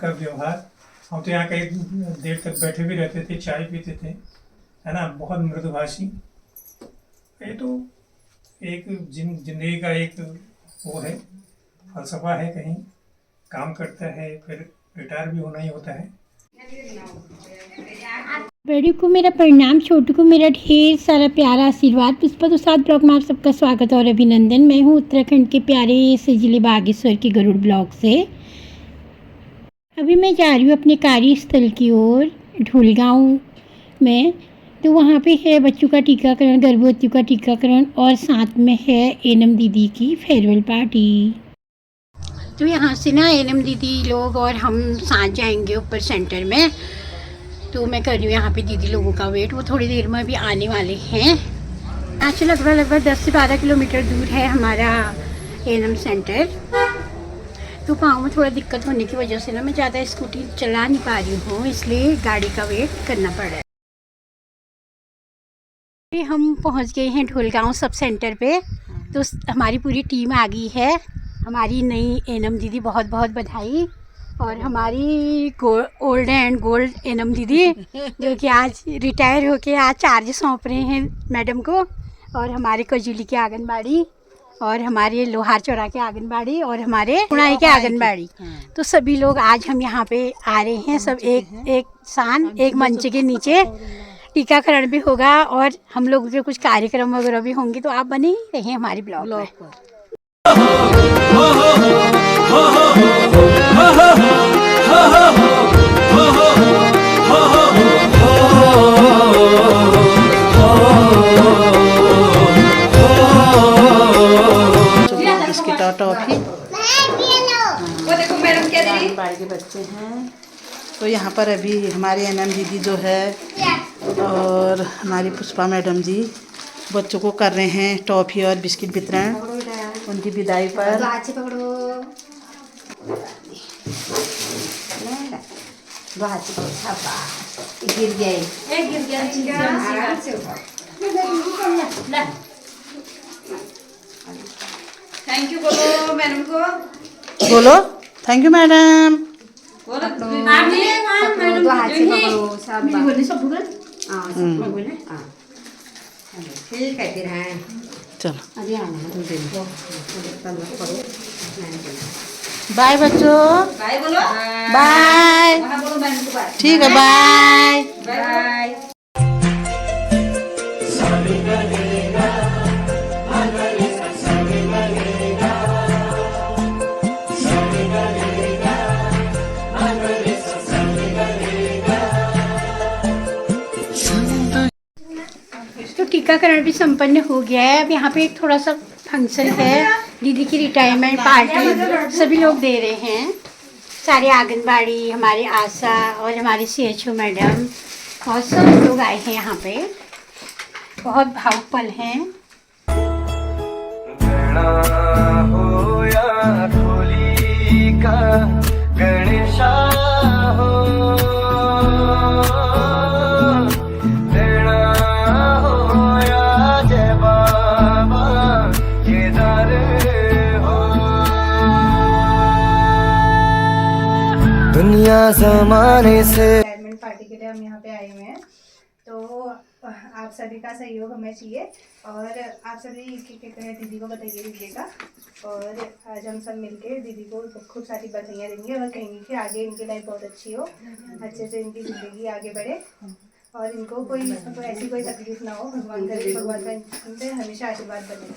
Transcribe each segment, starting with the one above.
उनका व्यवहार, हम तो यहाँ कई देर तक बैठे भी रहते थे, चाय पीते थे, है ना, बहुत मृदुभाषी। ये तो एक जिंदगी का एक वो है, फलसफा है, कहीं काम करता है फिर रिटायर भी होना ही होता है। बड़ी को मेरा प्रणाम, छोटू को मेरा ढेर सारा प्यारा आशीर्वाद। पुष्पा तो साथ ब्लॉग में आप सबका स्वागत और अभिनंदन। मैं हूँ उत्तराखंड के प्यारे से जिले बागेश्वर के गरुड़ ब्लॉक से। अभी मैं जा रही हूँ अपने कार्यस्थल की ओर ढोलगांव में। तो वहाँ पे है बच्चों का टीकाकरण, गर्भवतियों का टीकाकरण और साथ में है एनएम दीदी की फेयरवेल पार्टी। तो यहाँ से ना एनएम दीदी लोग और हम साथ जाएंगे ऊपर सेंटर में। तो मैं कर रही हूँ यहाँ पे दीदी लोगों का वेट, वो थोड़ी देर में अभी आने वाले हैं। यहाँ से लगभग 10 से 12 किलोमीटर दूर है हमारा एनएम सेंटर। तो पाँव में थोड़ा दिक्कत होने की वजह से ना मैं ज़्यादा स्कूटी चला नहीं पा रही हूँ, इसलिए गाड़ी का वेट करना पड़ रहा है। हम पहुँच गए हैं ढोलगांव सब सेंटर पे। तो हमारी पूरी टीम आ गई है। हमारी नई एनएम दीदी, बहुत बहुत बधाई। और हमारी ओल्ड एंड गोल्ड एनएम दीदी जो कि आज रिटायर होके आज चार्ज सौंप रहे हैं मैडम को। और हमारे कजूली के आंगनबाड़ी और हमारे लोहार चौरा के आंगनबाड़ी और हमारे पुणाई के आंगनबाड़ी, तो सभी लोग आज हम यहाँ पे आ रहे हैं। सब एक मंच के नीचे टीकाकरण भी होगा और हम लोग के कुछ कार्यक्रम वगैरह भी होंगे। तो आप बने ही रहे हमारे ब्लॉग में। बिस्किट और टॉफी। वो देखो मैडम क्या दे रही है। बाड़ी के बच्चे हैं। तो यहाँ पर अभी हमारी एनएम दीदी जो है और हमारी पुष्पा मैडम जी बच्चों को कर रहे हैं टॉफी और बिस्किट वितरण उनकी विदाई पर। गिर गए, थैंक यू बोलो मैडम को। बोलो थैंक यू मैडम। ठीक है फिर हैं। चलो बाय बच्चों। बाय बोलो। बाय। ठीक है बाय बाय। तो टीकाकरण भी संपन्न हो गया है। अब यहाँ पे एक थोड़ा सा फंक्शन है, दीदी की रिटायरमेंट पार्टी सभी लोग दे रहे हैं। सारे आंगनबाड़ी, हमारे आशा और हमारे सीएचओ मैडम और सब लोग आए हैं यहाँ पे। बहुत भावुक पल हैं। दुनिया ज़माने से रिटायरमेंट पार्टी के लिए हम यहाँ पे आए हुए हैं। तो आप सभी का सहयोग हमें चाहिए और आप सभी दीदी को बधाइयाँ दीजिएगा। और आज हम सब मिलके दीदी को खूब सारी बधाइयाँ देंगे और कहेंगे कि आगे इनकी लाइफ बहुत अच्छी हो, अच्छे से इनकी ज़िंदगी आगे बढ़े और इनको कोई ऐसी कोई तकलीफ ना हो। भगवान का इनसे हमेशा आशीर्वाद बने।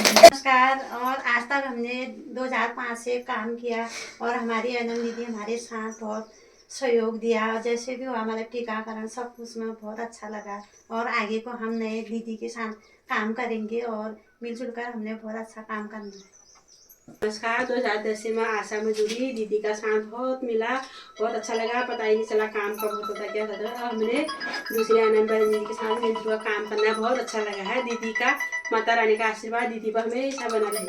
नमस्कार। और आज तक हमने 2005 से काम किया और हमारी एनएम दीदी हमारे साथ बहुत सहयोग दिया। और जैसे भी हुआ हमारा टीकाकरण सब कुछ में बहुत अच्छा लगा और आगे को हम नए दीदी के साथ काम करेंगे और मिलजुल कर हमने बहुत अच्छा काम करना है। नमस्कार। 2010 में आशा में जुड़ी, दीदी का साथ बहुत मिला, बहुत अच्छा लगा। पता ही नहीं चला काम कब होता था क्या होता था। हमने दूसरे एनएम दीदी के साथ मिलजुल काम करना बहुत अच्छा लगा है। दीदी का, माता रानी का आशीर्वाद दीदी पर हमेशा बना रहे।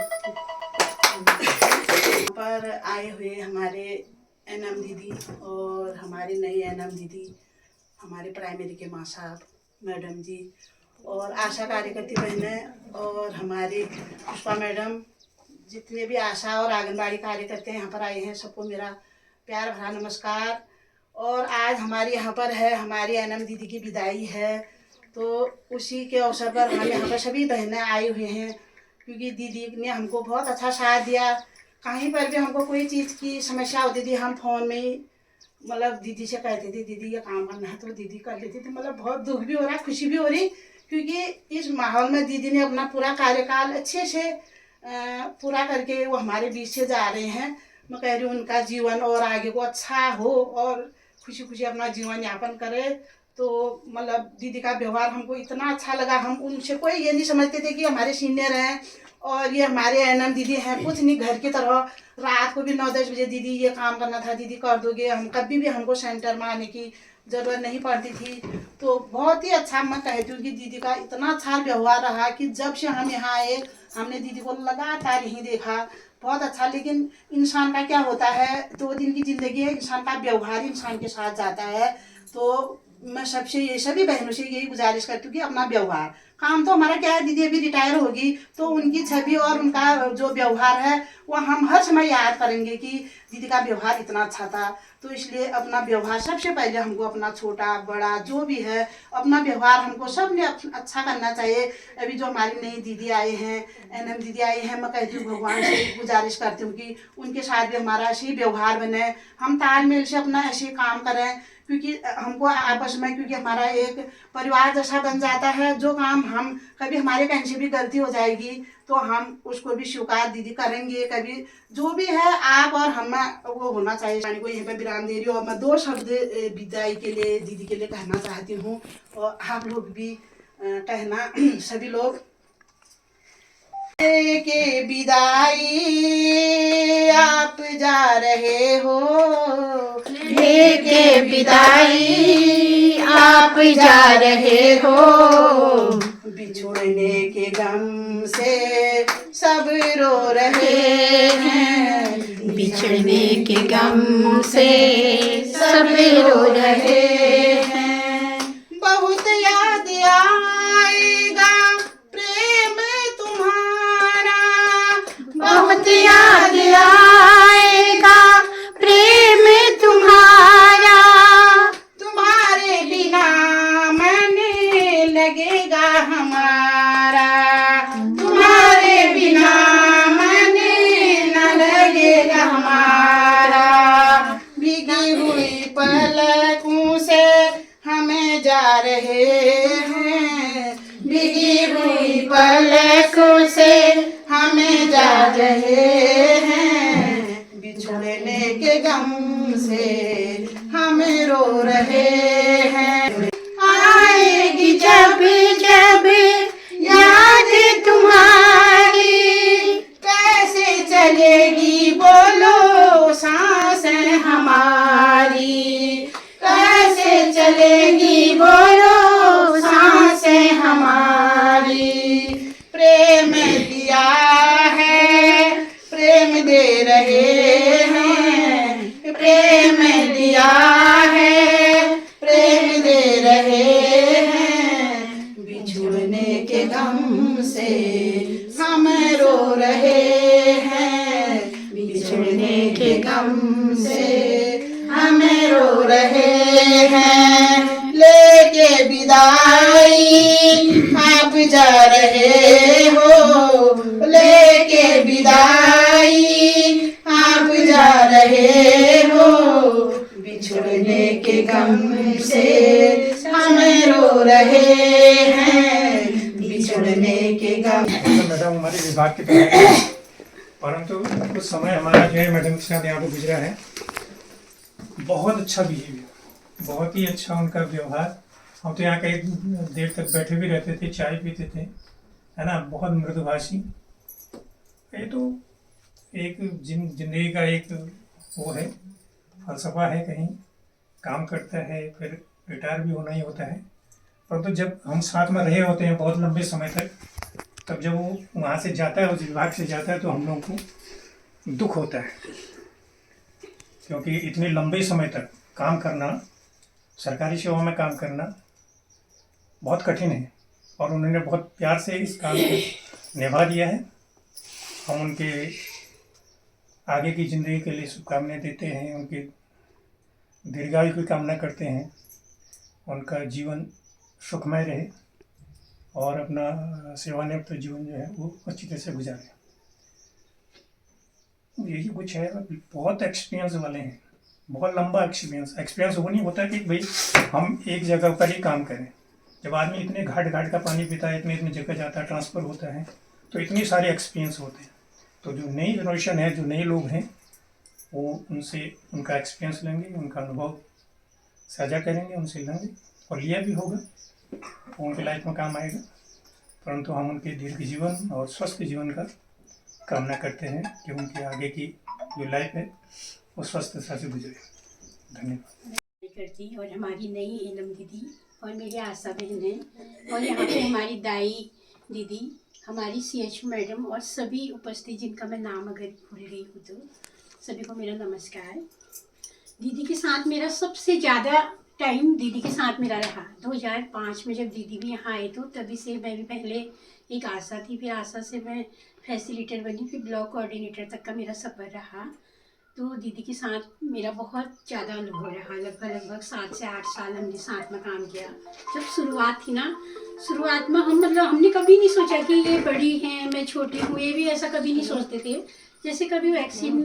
पर आए हुए हमारे एनएम दीदी और हमारी नई एनएम दीदी, हमारे प्राइमरी के माँ साहब मैडम जी और आशा कार्यकर्ती बहनें और हमारी पुष्पा मैडम जितने भी आशा और आंगनबाड़ी कार्यकर्ते यहाँ पर आए हैं सबको मेरा प्यार भरा नमस्कार। और आज हमारे यहाँ पर है हमारी एनएम दीदी की विदाई है, तो उसी के अवसर पर हम यहाँ पर सभी बहनें आई हुई हैं, क्योंकि दीदी ने हमको बहुत अच्छा साथ दिया। कहीं पर भी हमको कोई चीज़ की समस्या होती थी, हम फ़ोन में ही मतलब दीदी से कहते थे दीदी ये काम करना है, तो दीदी कर लेती थी। मतलब बहुत दुख भी हो रहा, खुशी भी हो रही, क्योंकि इस माहौल में दीदी ने अपना पूरा कार्यकाल अच्छे से पूरा करके वो हमारे बीच से जा रहे हैं। मैं कह रही हूँ उनका जीवन और आगे को अच्छा हो और खुशी खुशी अपना जीवन यापन करे। तो मतलब दीदी का व्यवहार हमको इतना अच्छा लगा। हम उनसे कोई ये नहीं समझते थे कि हमारे सीनियर हैं और ये हमारे एनएम दीदी हैं, कुछ नहीं, घर की तरह। रात को भी 9-10 बजे दीदी ये काम करना था, दीदी कर दोगे, हम कभी भी हमको सेंटर में आने की ज़रूरत नहीं पड़ती थी। तो बहुत ही अच्छा मैं कहती हूँ कि दीदी का इतना अच्छा व्यवहार रहा कि जब से हम यहाँ आए हमने दीदी को लगातार यहीं देखा, बहुत अच्छा। लेकिन इंसान का क्या होता है, 2 दिन की ज़िंदगी है, इंसान का व्यवहार इंसान के साथ जाता है। तो मैं सबसे ये सभी बहनों से यही गुजारिश करती हूँ कि अपना व्यवहार, काम तो हमारा क्या है, दीदी अभी रिटायर होगी तो उनकी छवि और उनका जो व्यवहार है वो हम हर समय याद करेंगे कि दीदी का व्यवहार इतना अच्छा था। तो इसलिए अपना व्यवहार सबसे पहले हमको अपना छोटा बड़ा जो भी है अपना व्यवहार हमको सब ने अच्छा करना चाहिए। अभी जो हमारी नई दीदी आए हैं, एनएम दीदी आई हैं, मैं कहती हूँ भगवान से गुजारिश करती हूँ कि उनके साथ भी हमारा ऐसे ही व्यवहार बने, हम तालमेल से अपना ऐसे काम करें, क्योंकि हमको आपस में, क्योंकि हमारा एक परिवार जैसा बन जाता है। जो काम हम कभी हमारे कहीं से भी गलती हो जाएगी तो हम उसको भी स्वीकार दीदी करेंगे, कभी जो भी है आप और हम वो होना चाहिए। पानी को यहीं पर विराम दे रही हूँ और मैं 2 शब्द विदाई के लिए दीदी के लिए कहना चाहती हूँ और आप लोग भी कहना सभी लोग के विदाई आप जा रहे हो, लेके विदाई आप जा रहे हो, बिछुड़ने के गम से सब रो रहे हैं, बिछड़ने के गम से सब रो रहे हैं। बहुत याद आएगा प्रेम तुम्हारा, बहुत याद आएगा प्रेम तुम्हारा, तुम्हारे बिना मन लगेगा हमारा, तुम्हारे बिना मन न लगेगा हमारा। भीगी हुई पलकों से हमें जा रहे हैं, भीगी हुई पलकों से हमें जा रहे हैं, बिछड़ने के गम से हम रो रहे हैं। आएगी जब जब याद तुम्हारी, कैसे चलेगी बोलो सांसें हमारी, कैसे चलेगी बोलो सांसें हमारी। प्रेम दिया है प्रेम दे रहे हैं, प्रेम दिया है प्रेम दे रहे हैं, बिछुड़ने के गम से हम रो रहे हैं, बिछुड़ने के गम से हम रो रहे हैं। लेके विदाई आप जा रहे हो, लेके विदाई आप जा रहे हो, बिछुड़ने के गम से हम रो रहे हैं, बिछुड़ने के गम। मैडम हमारे विभाग की तरफ है, परंतु कुछ समय हमारा जो है मैडम के साथ यहाँ पे गुजरा है। बहुत अच्छा बिहेवियर, बहुत ही अच्छा उनका व्यवहार। हम तो यहाँ कई देर तक बैठे भी रहते थे, चाय पीते थे, है ना। बहुत मृदुभाषी। ये तो एक जिंदगी का एक वो है, फलसफा है। कहीं काम करता है फिर रिटायर भी होना ही होता है। परंतु जब हम साथ में रहे होते हैं बहुत लंबे समय तक, तब जब वो वहाँ से जाता है, उस विभाग से जाता है, तो हम लोगों को दुख होता है, क्योंकि इतने लंबे समय तक काम करना, सरकारी सेवा में काम करना बहुत कठिन है। और उन्होंने बहुत प्यार से इस काम को निभा दिया है। हम उनके आगे की ज़िंदगी के लिए शुभकामनाएं देते हैं, उनके दीर्घायु की कामना करते हैं, उनका जीवन सुखमय रहे और अपना सेवानिवृत्त जीवन जो है वो अच्छी तरह से गुजारें। यही कुछ है। बहुत एक्सपीरियंस वाले हैं, बहुत लंबा एक्सपीरियंस वो नहीं होता कि भाई हम एक जगह पर ही काम करें। जब आदमी इतने घाट घाट का पानी पीता है, इतनी जगह जाता है, ट्रांसफ़र होता है, तो इतने सारे एक्सपीरियंस होते हैं। तो जो नई जनरेशन है, जो नए लोग हैं, वो उनसे उनका एक्सपीरियंस लेंगे, उनका अनुभव साझा करेंगे, उनसे लेंगे और लिया भी होगा, वो उनकी लाइफ में काम आएगा। परंतु हम उनके दीर्घ जीवन और स्वस्थ जीवन का कामना करते हैं कि उनकी आगे की जो लाइफ है वो स्वस्थता से गुजरे। धन्यवाद। करती और हमारी नई एनम दीदी और मेरी आशा बहन है और यहाँ पे हमारी दाई दीदी, हमारी CHO मैडम और सभी उपस्थित जिनका मैं नाम अगर भूल गई हूँ तो सभी को मेरा नमस्कार। दीदी के साथ मेरा सबसे ज़्यादा टाइम दीदी के साथ मेरा रहा 2005 में, जब दीदी भी यहाँ आए तो तभी से मैं भी पहले एक आशा थी, फिर आशा से मैं फैसिलिटेटर बनी, फिर ब्लॉक कोऑर्डिनेटर तक का मेरा सफ़र रहा। तो दीदी के साथ मेरा बहुत ज़्यादा अनुभव रहा, लगभग 7 से 8 साल हमने साथ में काम किया। जब शुरुआत थी ना, शुरुआत में हमने कभी नहीं सोचा कि ये बड़ी हैं मैं छोटी हूँ, ये भी ऐसा कभी नहीं सोचते थे। जैसे कभी वैक्सीन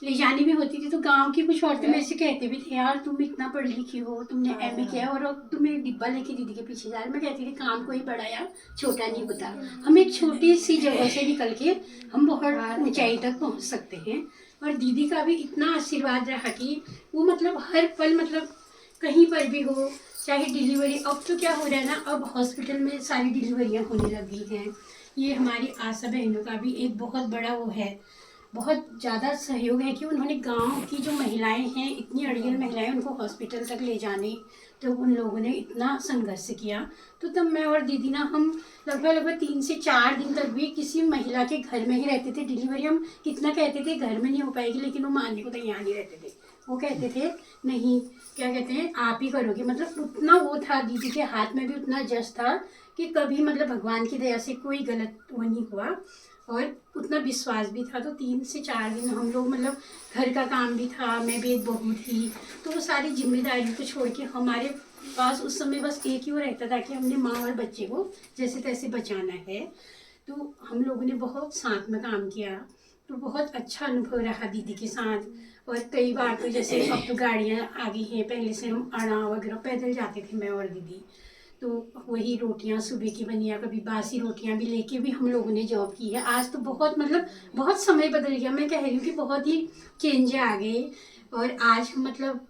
ले जानी भी होती थी तो गांव की कुछ औरतें मेरे से कहते भी थे, यार तुम इतना पढ़ी लिखी हो, तुमने MA किया और तुम एक डिब्बा लेके दीदी के पीछे जा रहे। मैं कहती थी काम कोई बड़ा या छोटा नहीं होता, हम एक छोटी सी जगह से निकल के हम बहुत ऊंचाई तक पहुंच सकते हैं। और दीदी का भी इतना आशीर्वाद रहा कि वो हर पल कहीं पर भी हो, चाहे डिलीवरी, अब तो क्या हो रहा है ना, अब हॉस्पिटल में सारी डिलीवरियाँ होने लगी हैं। ये हमारी आशा बहनों का भी एक बहुत बड़ा वो है, बहुत ज़्यादा सहयोग है कि उन्होंने गांव की जो महिलाएं हैं, इतनी अड़ियल महिलाएं, उनको हॉस्पिटल तक ले जाने, तो उन लोगों ने इतना संघर्ष किया। तो तब मैं और दीदी ना हम लगभग 3 से 4 दिन तक भी किसी महिला के घर में ही रहते थे। डिलीवरी हम कितना कहते थे घर में नहीं हो पाएगी, लेकिन वो मानने को तैयार नहीं रहते थे। वो कहते थे नहीं, क्या कहते हैं, आप ही करोगे। उतना वो था, दीदी के हाथ में भी उतना जस था कि कभी भगवान की दया से कोई गलत वो नहीं हुआ और उतना विश्वास भी था। तो 3 से 4 दिन हम लोग घर का काम भी था, मैं भी एक बहू थी, तो वो सारी जिम्मेदारी को छोड़ के हमारे पास उस समय बस एक ही वो रहता था कि हमने माँ और बच्चे को जैसे तैसे बचाना है। तो हम लोगों ने बहुत साथ में काम किया, तो बहुत अच्छा अनुभव रहा दीदी के साथ। और कई बार तो जैसे अब तो गाड़ियाँ आ गई हैं, पहले से हम अड़ा वगैरह पैदल जाते थे मैं और दीदी, तो वही रोटियां सुबह की बनी या कभी बासी रोटियां भी लेके भी हम लोगों ने जॉब की है। आज तो बहुत बहुत समय बदल गया, मैं कह रही हूँ कि बहुत ही चेंज आ गए। और आज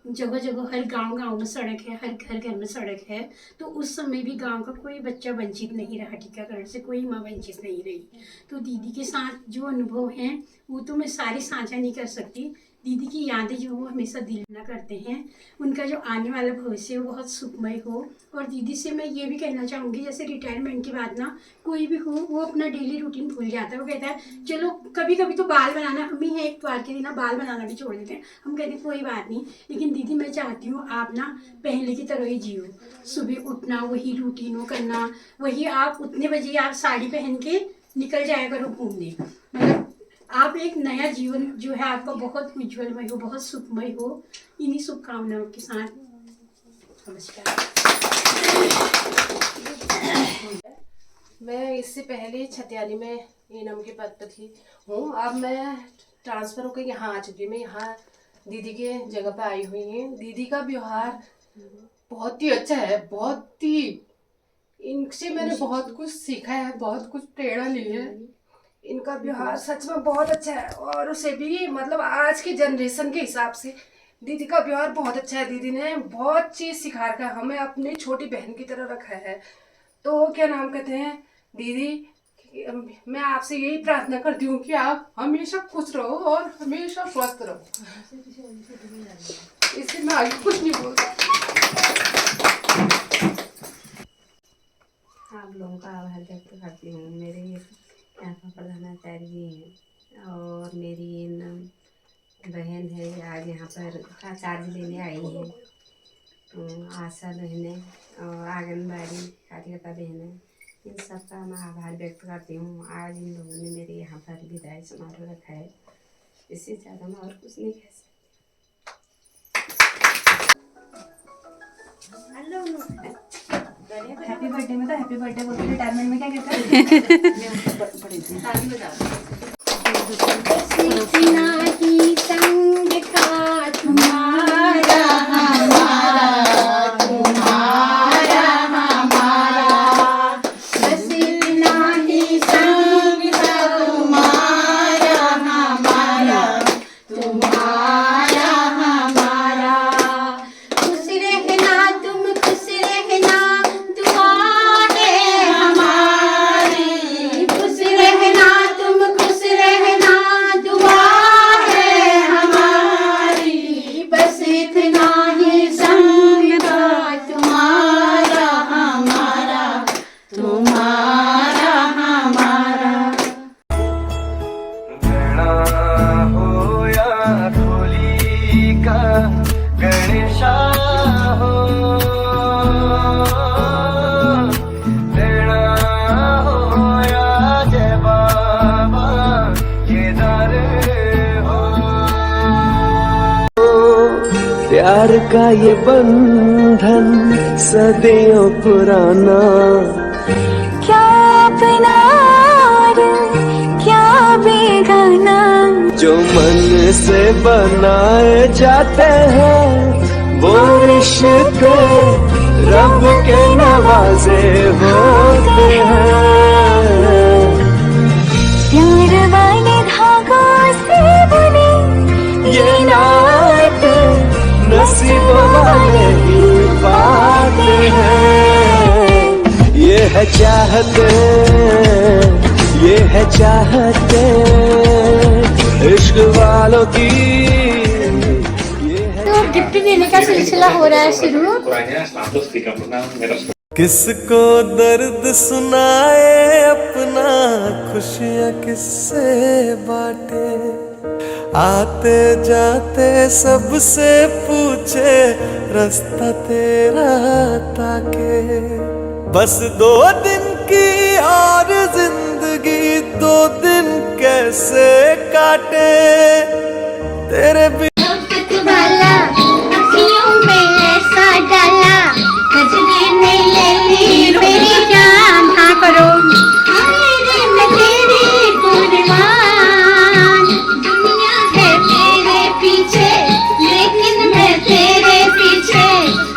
जगह जगह हर गांव में सड़क है, हर घर में सड़क है। तो उस समय भी गांव का कोई बच्चा वंचित नहीं रहा, टीकाकरण से कोई माँ वंचित नहीं रही। तो दीदी के साथ जो अनुभव हैं वो तो मैं सारे साझा नहीं कर सकती। दीदी की यादें जो वो हमेशा दिल में करते हैं, उनका जो आने वाला भविष्य वो बहुत सुखमय हो। और दीदी से मैं ये भी कहना चाहूँगी, जैसे रिटायरमेंट के बाद ना कोई भी हो वो अपना डेली रूटीन भूल जाता है। वो कहता है चलो कभी कभी तो बाल बनाना, हम ही हैं एक बार के दिन ना बाल बनाना भी छोड़ देते हैं, हम कहते हैं कोई बात नहीं, लेकिन दीदी मैं चाहती हूँ आप ना पहले की तरह ही जियो। सुबह उठना, वही रूटीन वो करना, वही आप उतने बजे आप साड़ी पहन के निकल जाया करो घूमने। आप एक नया जीवन जो है आपका बहुत उज्ज्वलमय हो, बहुत सुखमय हो। इन्हीं शुभकामनाओं के साथ नमस्कार। मैं इससे पहले छतियाली में एनम के पद पर थी हूँ। अब मैं ट्रांसफ़र होकर यहाँ आ चुकी हूँ। मैं यहाँ दीदी के जगह पर आई हुई हूँ। दीदी का व्यवहार बहुत ही अच्छा है, बहुत ही, इनसे मैंने बहुत कुछ सीखा है, बहुत कुछ प्रेरणा ली है। इनका व्यवहार सच में बहुत अच्छा है और उसे भी आज की जनरेशन के हिसाब से दीदी का व्यवहार बहुत अच्छा है। दीदी ने बहुत चीज़ सिखा रखा है, हमें अपनी छोटी बहन की तरह रखा है। तो क्या नाम कहते हैं दीदी, मैं आपसे यही प्रार्थना करती हूँ कि आप हमेशा खुश रहो और हमेशा स्वस्थ रहो। इससे मैं आगे कुछ नहीं बोल सकती। आप लोगों का आभार व्यक्त करती हूँ। मेरे यहाँ का प्रधानाचार्य जी हैं और मेरी बहन है, आज यहाँ पर चार्ज लेने आई है। आशा बहन है और आंगनबाड़ी कार्यकर्ता बहन है। इन सबका मैं आभार व्यक्त करती हूँ। आज इन लोगों ने मेरे यहाँ पर विदाई समारोह रखा है, इससे ज़्यादा मैं और कुछ नहीं कह सकती। हैप्पी बर्थडे में तो हैप्पी बर्थडे बोलते, रिटायरमेंट में क्या कहते हैं? संग का तुम्हारा बस इतना ही संग का तुम्हारा हमारा खुश रहना तुम खुश रहना दुआ है हमारी, खुश रहना तुम खुश रहना दुआ है हमारी, बस इतना ही संग था तुम्हारा हमारा गणा हो या खोली का गणेशा हो, देना हो या जय बाबा केदार हो। प्यार का ये बंधन सदियों पुराना, क्या अपना क्या बेगाना, जो मन से बनाए जाते हैं वो रिश्ते रब के नवाजे होते हैं। प्यार वाले धागों से बने ये नाते नसीबों वाले ही पाते हैं। ये है चाहते, ये है चाहते इश्क वालों की, ये है। तो गिफ्ट देने का सिलसिला हो रहा है शुरू। किसको दर्द सुनाए अपना, खुशियाँ किससे बांटे, आते जाते सबसे पूछे रास्ता तेरा ताके। बस 2 दिन की और जिंदगी 2 दिन कैसे काटे तेरे वाला अखियों में ऐसा डाला, गजरे ने ले ली मेरी जान। हाँ करो मैं तेरी कुर्बान, दुनिया है तेरे पीछे लेकिन मैं तेरे पीछे,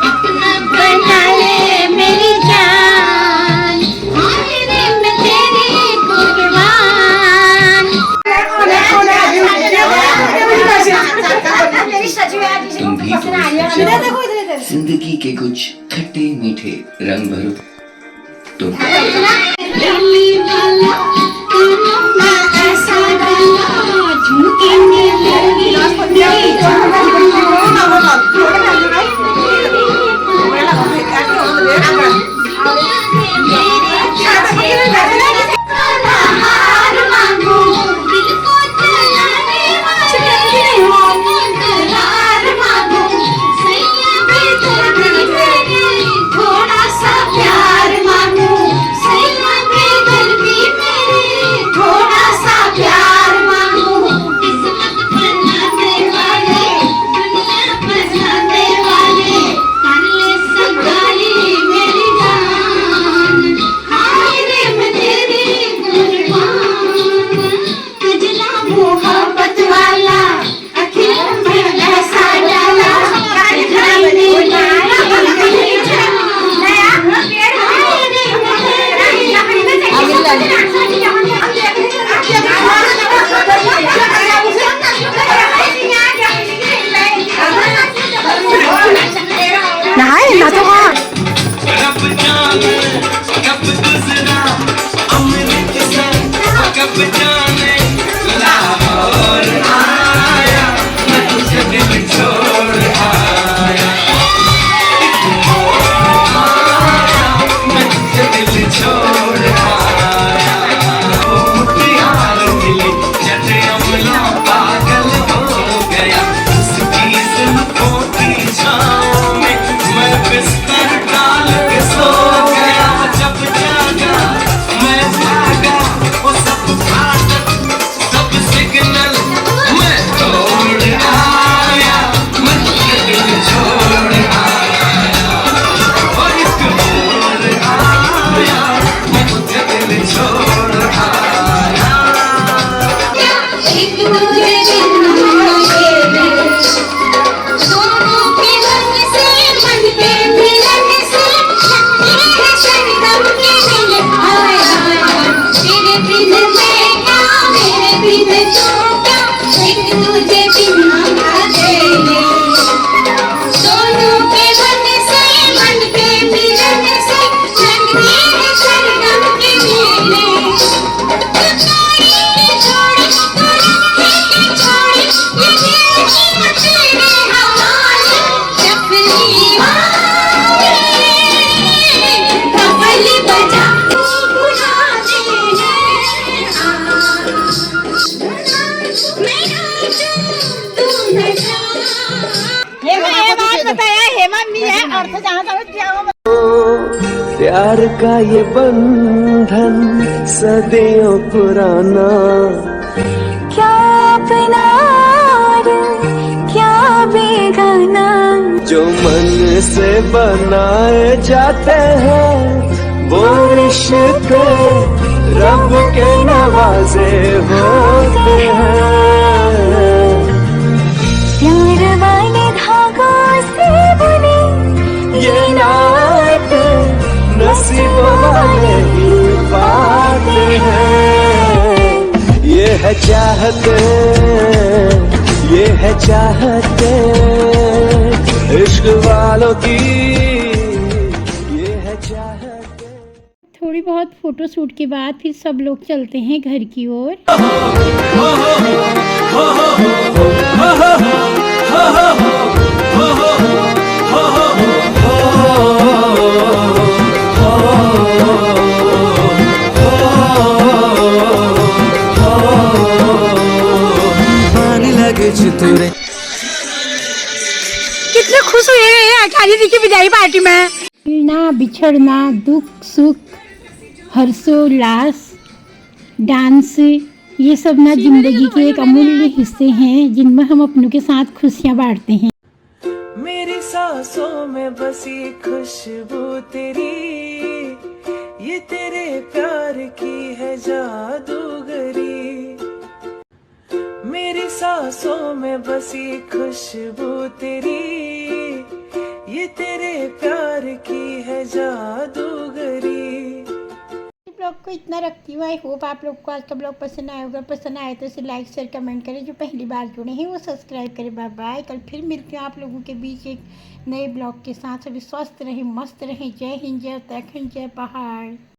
अपना बना ले मेरी जान, मैं तेरी कुर्बान। जिंदगी के कुछ खट्टे मीठे रंग भरो तो थोड़ा सा प्यार मांगू, सैया बेदर्दी मेरे, थोड़ा प्यार का ये बंधन सदियों पुराना, क्या अपना और क्या बेगाना, जो मन से बनाए जाते हैं वो रिश्ते रब के नवाजे होते हैं। प्यार वाले धागों से बुने ये नाते नसीबों वाले ही पाते हैं। ये है चाहते, ये है चाहते इश्क वालों की, ये है चाहते। थोड़ी बहुत फ़ोटो शूट के बाद फिर सब लोग चलते हैं घर की ओर। चितूरे कितने खुश हुए हैं आचार्य जी की विदाई पार्टी में। मिलना बिछड़ना, दुख सुख, हर्षोल्लास, डांस, ये सब ना जिंदगी के एक अमूल्य हिस्से हैं जिनमें हम अपनों के साथ खुशियाँ बांटते हैं। मेरी सांसों में बसी खुशबू तेरी, ये तेरे प्यार की है जादूगरी। मेरी सांसों में बसी खुशबू तेरी, ये तेरे प्यार की है जादूगरी। ब्लॉग को इतना रखती हूँ। आई होप आप लोग को आज का ब्लॉग पसंद आया होगा। पसंद आए तो इसे लाइक शेयर कमेंट करें। जो पहली बार जुड़े हैं वो सब्सक्राइब करें। Bye bye. कल फिर मिलते हैं आप लोगों के बीच एक नए ब्लॉग के साथ। सभी स्वस्थ रहें, मस्त रहें। जय हिंद, जय उत्तराखंड, जय पहाड़।